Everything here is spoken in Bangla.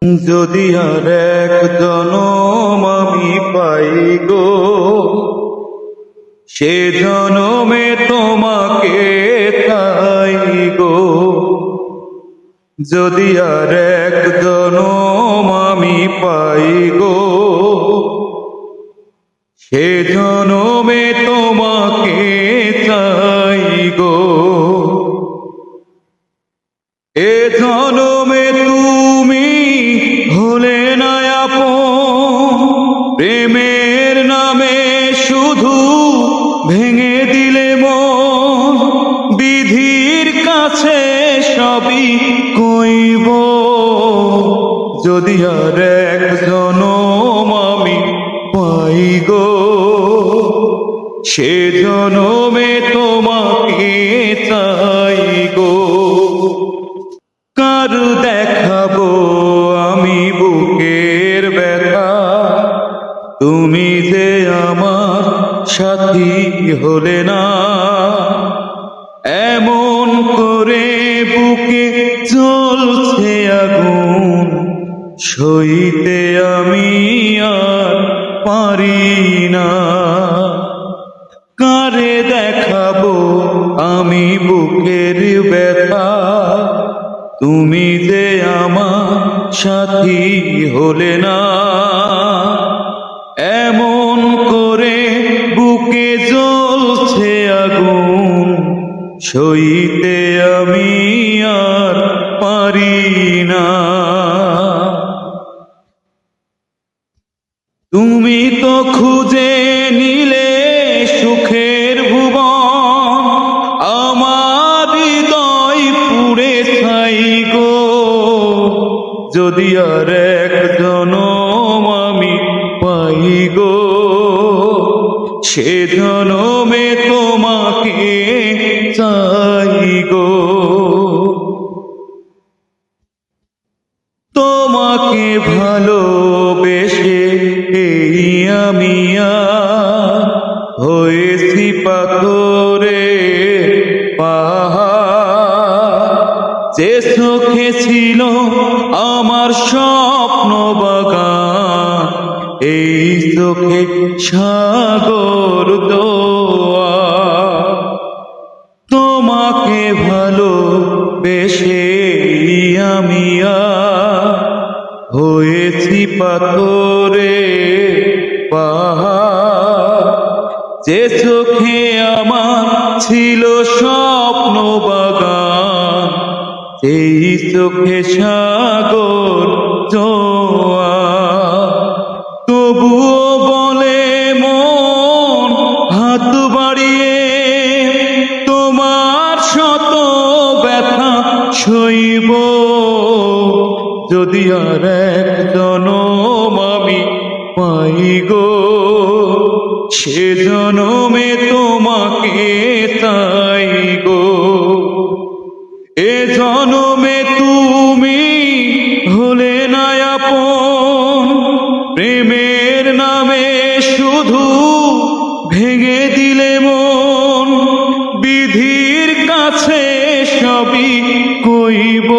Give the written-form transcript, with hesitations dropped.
যদি আর এক জনম আমি পাই গো, সে জনমে তোমাকে চাই গো। যদি আর এক জনম আমি পাই গো, সে জনমে তোমাকে চাই গো। এ জনমে তুমি হলে না আপন, প্রেমের নামে শুধু ভেঙে দিলে মন। বিধির কাছে সবই কইব, যদি আর এক জনম আমি পাই গো, সে জনমে তোমাকে চাই গো। কার দেখাবো আমি বুকের ব্যথা, তুমি যে আমার সাথী হলে না। এমন করে বুকে জ্বলছে আগুন, সইতে আমি আর পারি না। কারে দেখাবো আমি বুকের ব্যথা, তুমি যে আমার সাথী হলে না। এমন করে বুকে জ্বলছে আগুন, সইতে আমি আর পারি না। তুমি তো খুঁজে নিলে সুখের ভুবন, আমার হৃদয় পুড়ে ছাই গো। যদি আর এক জনম আমি পাই গো, সে জনমে তোমাকে চাই গো। তোমাকে ভালোবেসে এই আমি হয়েছি পাথরে পাহাড়। যে চোখে ছিল আমার স্বপ্ন বাগান, এই চোখে সাগর দোয়ার। তোমাকে ভালোবেসে আমি হয়েছি পাথরে পাহাড়। যে চোখে আমার ছিল স্বপ্ন বাগান, সেই চোখে সাগর জোয়ার। তবুও বলে মন হাত বাড়িয়ে, তোমার শত ব্যথা সইব। যদি আর এক জনম আমি পাই গো, সে জনমে তোমাকে চাই গো। এ জনমে তুমি হলে না আপন, প্রেমের নামে শুধু ভেঙে দিলে মন। বিধির কাছে সবই কইব,